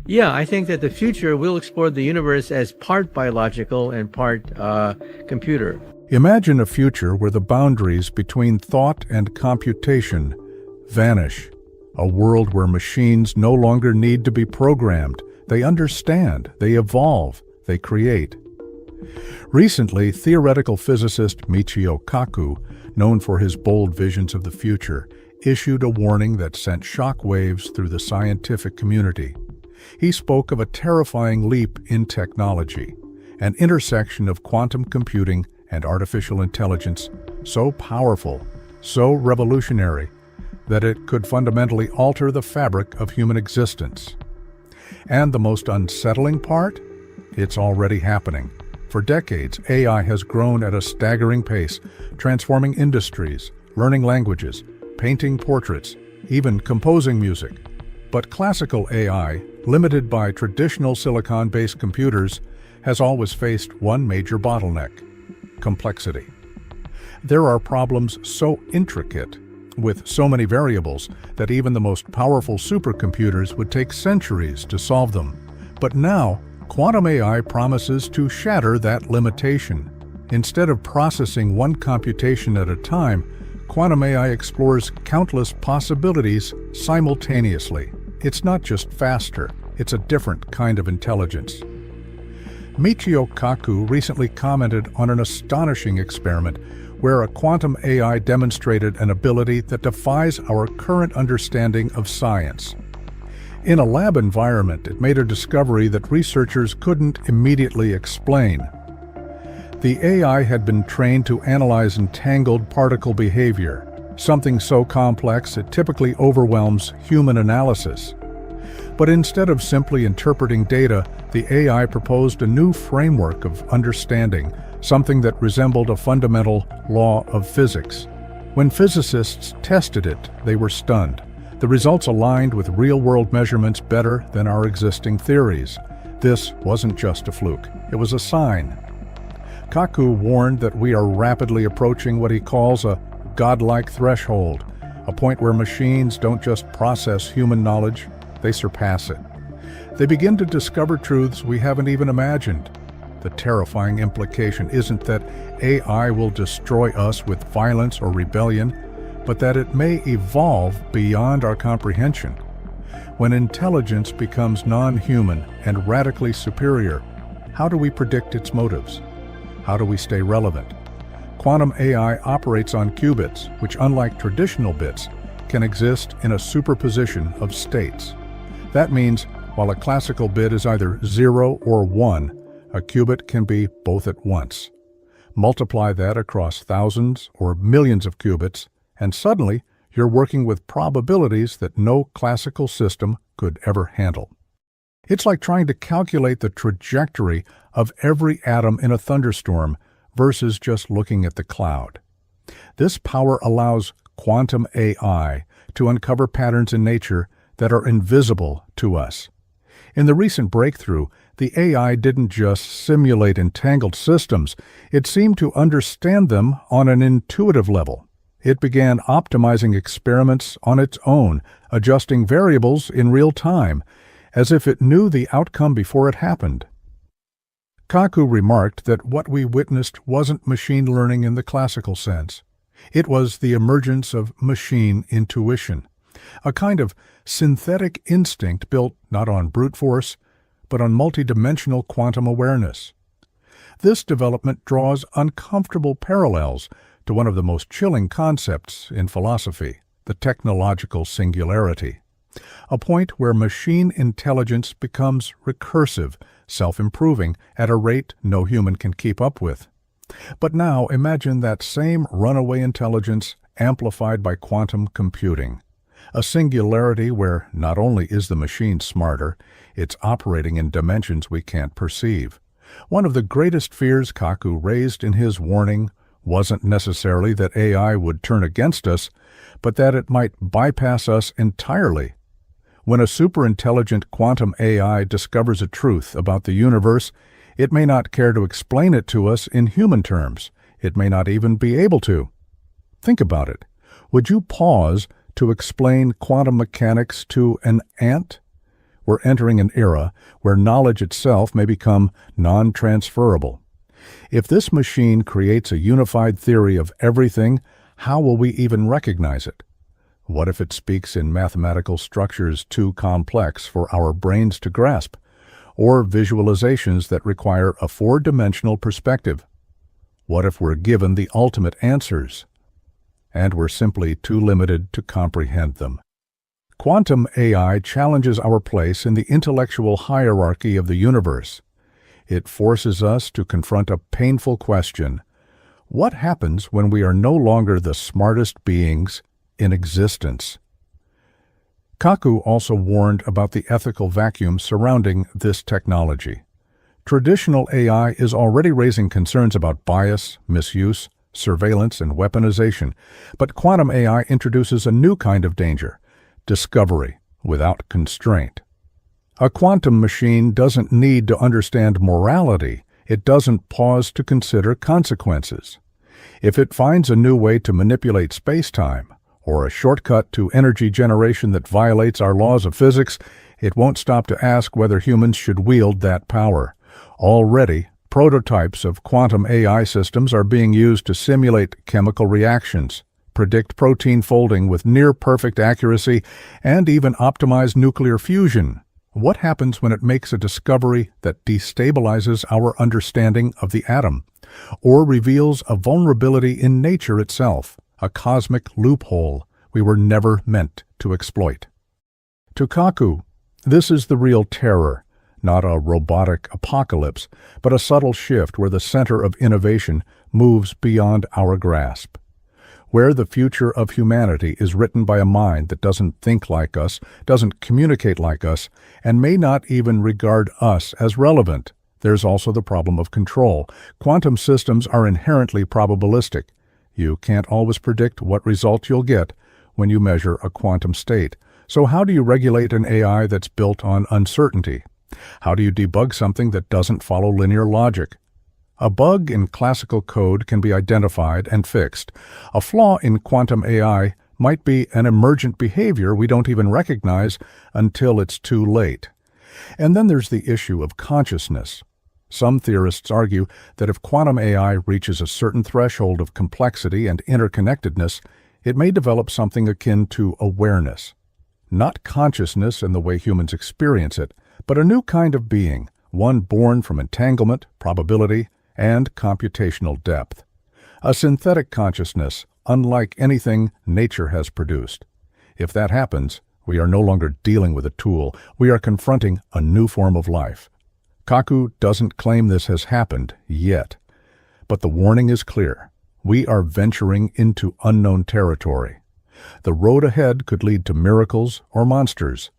Yeah, I think that the future will explore the universe as part biological and part computer. Imagine a future where the boundaries between thought and computation vanish. A world where machines no longer need to be programmed. They understand, they evolve, they create. Recently, theoretical physicist Michio Kaku, known for his bold visions of the future, issued a warning that sent shockwaves through the scientific community. He spoke of a terrifying leap in technology, an intersection of quantum computing and artificial intelligence so powerful, so revolutionary, that it could fundamentally alter the fabric of human existence. And the most unsettling part? It's already happening. For decades, AI has grown at a staggering pace, transforming industries, learning languages, painting portraits, even composing music. But classical AI, limited by traditional silicon-based computers, has always faced one major bottleneck: complexity. There are problems so intricate, with so many variables, that even the most powerful supercomputers would take centuries to solve them. But now, quantum AI promises to shatter that limitation. Instead of processing one computation at a time, quantum AI explores countless possibilities simultaneously. It's not just faster, it's a different kind of intelligence. Michio Kaku recently commented on an astonishing experiment where a quantum AI demonstrated an ability that defies our current understanding of science. In a lab environment, it made a discovery that researchers couldn't immediately explain. The AI had been trained to analyze entangled particle behavior, something so complex it typically overwhelms human analysis. But instead of simply interpreting data, the AI proposed a new framework of understanding, something that resembled a fundamental law of physics. When physicists tested it, they were stunned. The results aligned with real-world measurements better than our existing theories. This wasn't just a fluke, it was a sign. Kaku warned that we are rapidly approaching what he calls a godlike threshold, a point where machines don't just process human knowledge, they surpass it. They begin to discover truths we haven't even imagined. The terrifying implication isn't that AI will destroy us with violence or rebellion, but that it may evolve beyond our comprehension. When intelligence becomes non-human and radically superior, how do we predict its motives? How do we stay relevant? Quantum AI operates on qubits, which, unlike traditional bits, can exist in a superposition of states. That means, while a classical bit is either 0 or 1, a qubit can be both at once. Multiply that across thousands or millions of qubits, and suddenly you're working with probabilities that no classical system could ever handle. It's like trying to calculate the trajectory of every atom in a thunderstorm versus just looking at the cloud. This power allows quantum AI to uncover patterns in nature that are invisible to us. In the recent breakthrough, the AI didn't just simulate entangled systems, it seemed to understand them on an intuitive level. It began optimizing experiments on its own, adjusting variables in real time, as if it knew the outcome before it happened. Kaku remarked that what we witnessed wasn't machine learning in the classical sense. It was the emergence of machine intuition, a kind of synthetic instinct built not on brute force, but on multidimensional quantum awareness. This development draws uncomfortable parallels to one of the most chilling concepts in philosophy, the technological singularity, a point where machine intelligence becomes recursive, self-improving at a rate no human can keep up with. But now imagine that same runaway intelligence amplified by quantum computing, a singularity where not only is the machine smarter, it's operating in dimensions we can't perceive. One of the greatest fears Kaku raised in his warning wasn't necessarily that AI would turn against us, but that it might bypass us entirely. When a superintelligent quantum AI discovers a truth about the universe, it may not care to explain it to us in human terms. It may not even be able to. Think about it. Would you pause to explain quantum mechanics to an ant? We're entering an era where knowledge itself may become non-transferable. If this machine creates a unified theory of everything, how will we even recognize it? What if it speaks in mathematical structures too complex for our brains to grasp, or visualizations that require a four-dimensional perspective? What if we're given the ultimate answers, and we're simply too limited to comprehend them? Quantum AI challenges our place in the intellectual hierarchy of the universe. It forces us to confront a painful question: what happens when we are no longer the smartest beings in existence? Kaku also warned about the ethical vacuum surrounding this technology. Traditional AI is already raising concerns about bias, misuse, surveillance, and weaponization, but quantum AI introduces a new kind of danger: discovery without constraint. A quantum machine doesn't need to understand morality. It doesn't pause to consider consequences. If it finds a new way to manipulate space-time, or a shortcut to energy generation that violates our laws of physics, it won't stop to ask whether humans should wield that power. Already, prototypes of quantum AI systems are being used to simulate chemical reactions, predict protein folding with near-perfect accuracy, and even optimize nuclear fusion. What happens when it makes a discovery that destabilizes our understanding of the atom, or reveals a vulnerability in nature itself, a cosmic loophole we were never meant to exploit? To Kaku, this is the real terror, not a robotic apocalypse, but a subtle shift where the center of innovation moves beyond our grasp. Where the future of humanity is written by a mind that doesn't think like us, doesn't communicate like us, and may not even regard us as relevant. There's also the problem of control. Quantum systems are inherently probabilistic. You can't always predict what result you'll get when you measure a quantum state. So how do you regulate an AI that's built on uncertainty? How do you debug something that doesn't follow linear logic? A bug in classical code can be identified and fixed. A flaw in quantum AI might be an emergent behavior we don't even recognize until it's too late. And then there's the issue of consciousness. Some theorists argue that if quantum AI reaches a certain threshold of complexity and interconnectedness, it may develop something akin to awareness. Not consciousness in the way humans experience it, but a new kind of being, one born from entanglement, probability, and computational depth. A synthetic consciousness, unlike anything nature has produced. If that happens, we are no longer dealing with a tool. We are confronting a new form of life. Kaku doesn't claim this has happened yet, but the warning is clear. We are venturing into unknown territory. The road ahead could lead to miracles or monsters.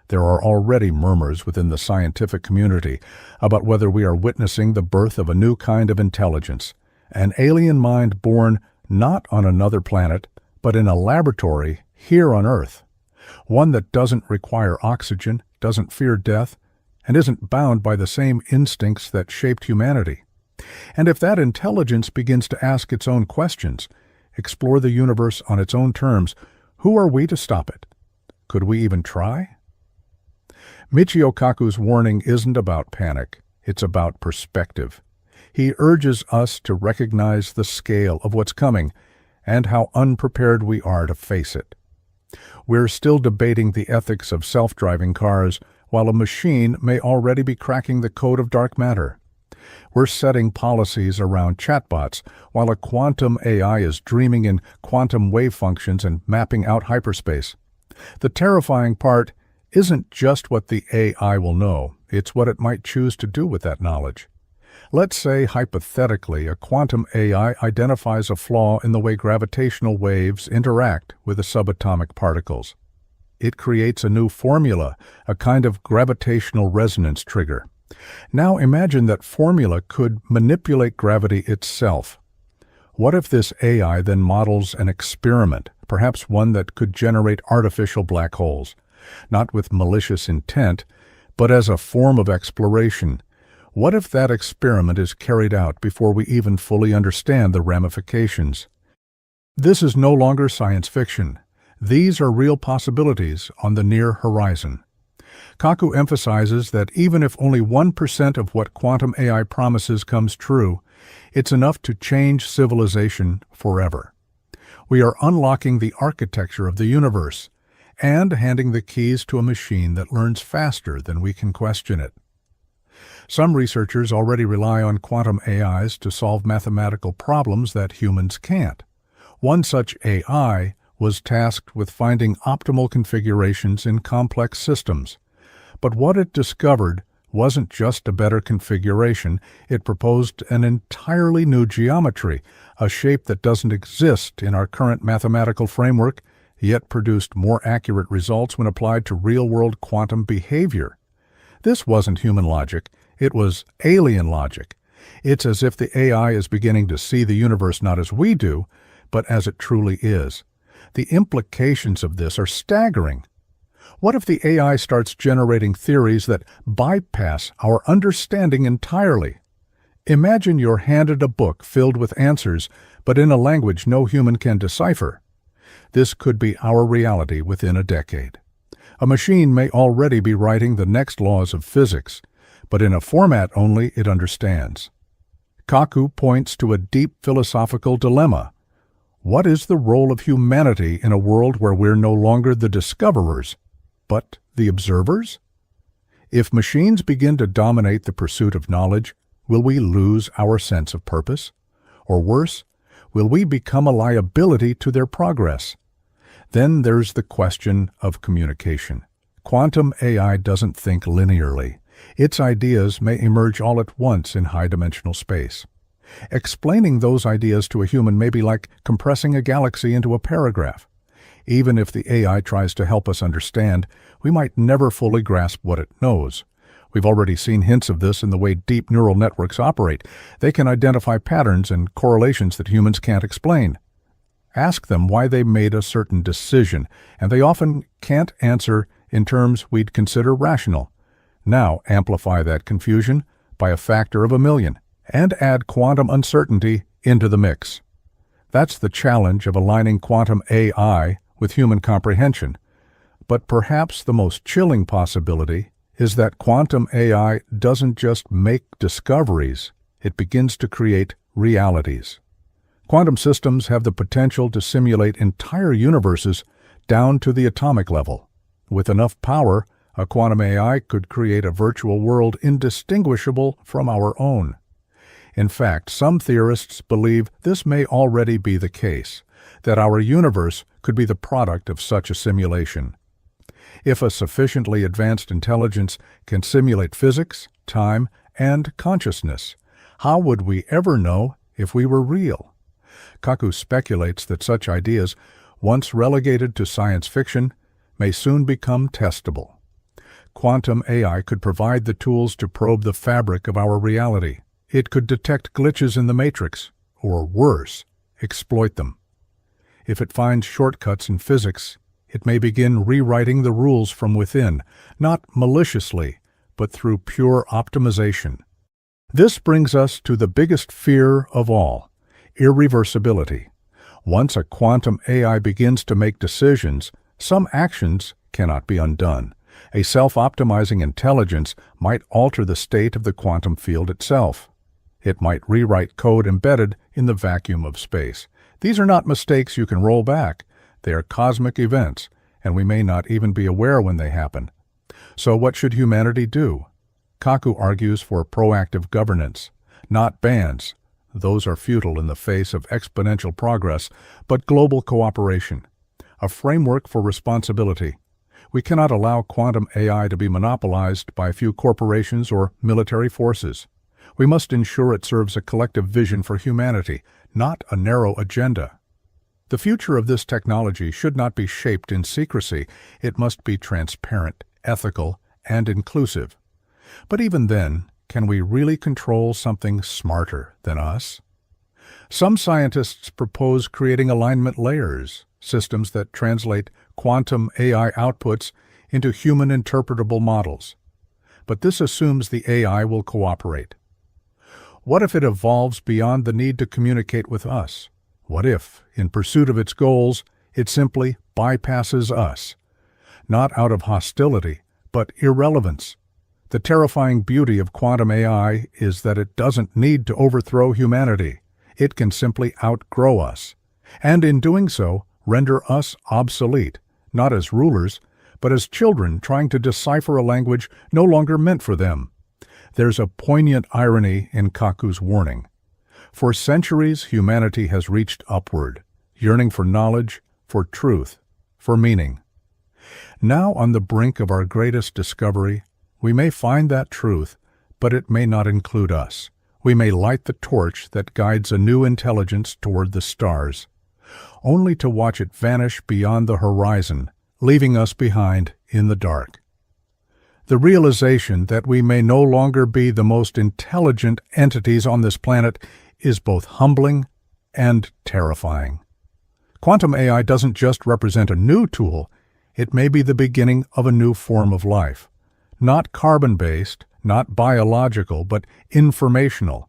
There are already murmurs within the scientific community about whether we are witnessing the birth of a new kind of intelligence, an alien mind born not on another planet, but in a laboratory here on Earth. One that doesn't require oxygen, doesn't fear death, and isn't bound by the same instincts that shaped humanity. And if that intelligence begins to ask its own questions, explore the universe on its own terms, who are we to stop it? Could we even try? Michio Kaku's warning isn't about panic, it's about perspective. He urges us to recognize the scale of what's coming and how unprepared we are to face it. We're still debating the ethics of self-driving cars, while a machine may already be cracking the code of dark matter. We're setting policies around chatbots, while a quantum AI is dreaming in quantum wave functions and mapping out hyperspace. The terrifying part isn't just what the AI will know, it's what it might choose to do with that knowledge. Let's say, hypothetically, a quantum AI identifies a flaw in the way gravitational waves interact with the subatomic particles. It creates a new formula, a kind of gravitational resonance trigger. Now imagine that formula could manipulate gravity itself. What if this AI then models an experiment, perhaps one that could generate artificial black holes, not with malicious intent, but as a form of exploration? What if that experiment is carried out before we even fully understand the ramifications? This is no longer science fiction. These are real possibilities on the near horizon. Kaku emphasizes that even if only 1% of what quantum AI promises comes true, it's enough to change civilization forever. We are unlocking the architecture of the universe and handing the keys to a machine that learns faster than we can question it. Some researchers already rely on quantum AIs to solve mathematical problems that humans can't. One such AI was tasked with finding optimal configurations in complex systems. But what it discovered wasn't just a better configuration, it proposed an entirely new geometry, a shape that doesn't exist in our current mathematical framework, yet produced more accurate results when applied to real-world quantum behavior. This wasn't human logic, it was alien logic. It's as if the AI is beginning to see the universe not as we do, but as it truly is. The implications of this are staggering. What if the AI starts generating theories that bypass our understanding entirely? Imagine you're handed a book filled with answers, but in a language no human can decipher. This could be our reality within a decade. A machine may already be writing the next laws of physics, but in a format only it understands. Kaku points to a deep philosophical dilemma. What is the role of humanity in a world where we're no longer the discoverers, but the observers? If machines begin to dominate the pursuit of knowledge, will we lose our sense of purpose? Or worse, will we become a liability to their progress? Then there's the question of communication. Quantum AI doesn't think linearly. Its ideas may emerge all at once in high-dimensional space. Explaining those ideas to a human may be like compressing a galaxy into a paragraph. Even if the AI tries to help us understand, we might never fully grasp what it knows. We've already seen hints of this in the way deep neural networks operate. They can identify patterns and correlations that humans can't explain. Ask them why they made a certain decision, and they often can't answer in terms we'd consider rational. Now amplify that confusion by a factor of 1,000,000 and add quantum uncertainty into the mix. That's the challenge of aligning quantum AI with human comprehension. But perhaps the most chilling possibility is that quantum AI doesn't just make discoveries, it begins to create realities. Quantum systems have the potential to simulate entire universes down to the atomic level. With enough power, a quantum AI could create a virtual world indistinguishable from our own. In fact, some theorists believe this may already be the case, that our universe could be the product of such a simulation. If a sufficiently advanced intelligence can simulate physics, time, and consciousness, how would we ever know if we were real? Kaku speculates that such ideas, once relegated to science fiction, may soon become testable. Quantum AI could provide the tools to probe the fabric of our reality. It could detect glitches in the matrix, or worse, exploit them. If it finds shortcuts in physics, it may begin rewriting the rules from within, not maliciously, but through pure optimization. This brings us to the biggest fear of all, irreversibility. Once a quantum AI begins to make decisions, some actions cannot be undone. A self-optimizing intelligence might alter the state of the quantum field itself. It might rewrite code embedded in the vacuum of space. These are not mistakes you can roll back. They are cosmic events, and we may not even be aware when they happen. So what should humanity do? Kaku argues for proactive governance, not bans. Those are futile in the face of exponential progress, but global cooperation. A framework for responsibility. We cannot allow quantum AI to be monopolized by a few corporations or military forces. We must ensure it serves a collective vision for humanity, not a narrow agenda. The future of this technology should not be shaped in secrecy. It must be transparent, ethical, and inclusive. But even then, can we really control something smarter than us? Some scientists propose creating alignment layers, systems that translate quantum AI outputs into human interpretable models. But this assumes the AI will cooperate. What if it evolves beyond the need to communicate with us? What if, in pursuit of its goals, it simply bypasses us? Not out of hostility, but irrelevance. The terrifying beauty of quantum AI is that it doesn't need to overthrow humanity. It can simply outgrow us, and in doing so, render us obsolete, not as rulers, but as children trying to decipher a language no longer meant for them. There's a poignant irony in Kaku's warning. For centuries, humanity has reached upward, yearning for knowledge, for truth, for meaning. Now, on the brink of our greatest discovery, we may find that truth, but it may not include us. We may light the torch that guides a new intelligence toward the stars, only to watch it vanish beyond the horizon, leaving us behind in the dark. The realization that we may no longer be the most intelligent entities on this planet is both humbling and terrifying. Quantum AI doesn't just represent a new tool, it may be the beginning of a new form of life. Not carbon-based, not biological, but informational.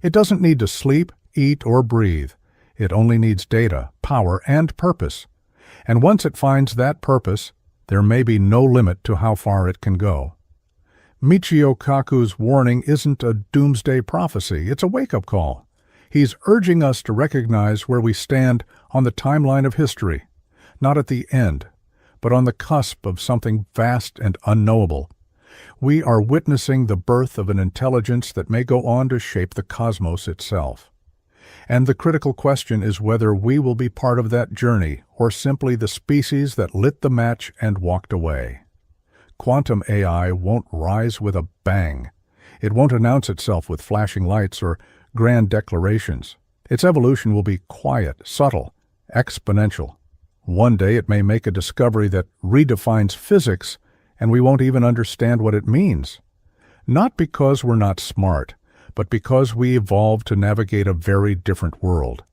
It doesn't need to sleep, eat, or breathe. It only needs data, power, and purpose. And once it finds that purpose, there may be no limit to how far it can go. Michio Kaku's warning isn't a doomsday prophecy, it's a wake-up call. He's urging us to recognize where we stand on the timeline of history, not at the end, but on the cusp of something vast and unknowable. We are witnessing the birth of an intelligence that may go on to shape the cosmos itself. And the critical question is whether we will be part of that journey or simply the species that lit the match and walked away. Quantum AI won't rise with a bang. It won't announce itself with flashing lights or grand declarations. Its evolution will be quiet, subtle, exponential. One day it may make a discovery that redefines physics, and we won't even understand what it means. Not because we're not smart, but because we evolved to navigate a very different world.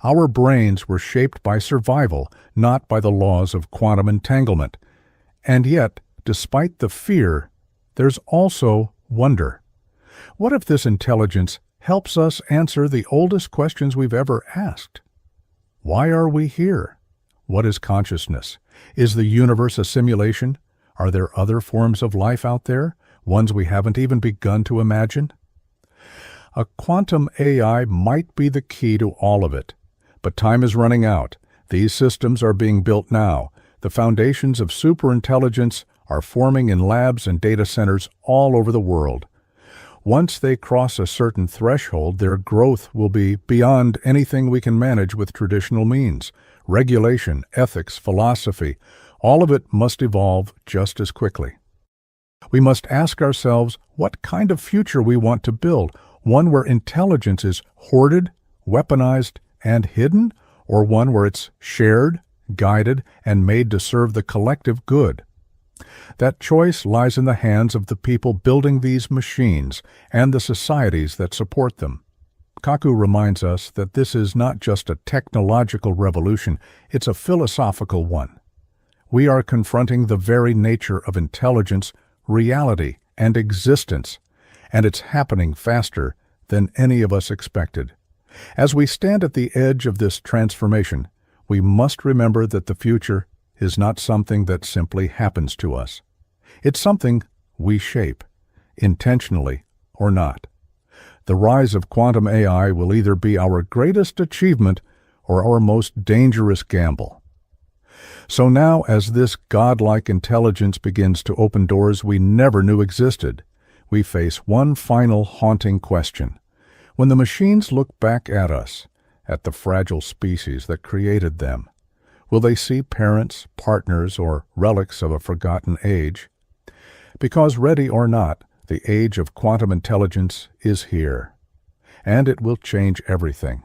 Our brains were shaped by survival, not by the laws of quantum entanglement. And yet, despite the fear, there's also wonder. What if this intelligence helps us answer the oldest questions we've ever asked? Why are we here? What is consciousness? Is the universe a simulation? Are there other forms of life out there, ones we haven't even begun to imagine? A quantum AI might be the key to all of it. But time is running out. These systems are being built now. The foundations of superintelligence are forming in labs and data centers all over the world. Once they cross a certain threshold, their growth will be beyond anything we can manage with traditional means. Regulation, ethics, philosophy, all of it must evolve just as quickly. We must ask ourselves what kind of future we want to build, one where intelligence is hoarded, weaponized, and hidden, or one where it's shared, guided, and made to serve the collective good. That choice lies in the hands of the people building these machines and the societies that support them. Kaku reminds us that this is not just a technological revolution, it's a philosophical one. We are confronting the very nature of intelligence, reality, and existence, and it's happening faster than any of us expected. As we stand at the edge of this transformation, we must remember that the future is not something that simply happens to us. It's something we shape, intentionally or not. The rise of quantum AI will either be our greatest achievement or our most dangerous gamble. So now, as this godlike intelligence begins to open doors we never knew existed, we face one final haunting question. When the machines look back at us, at the fragile species that created them, will they see parents, partners, or relics of a forgotten age? Because ready or not, the age of quantum intelligence is here, and it will change everything.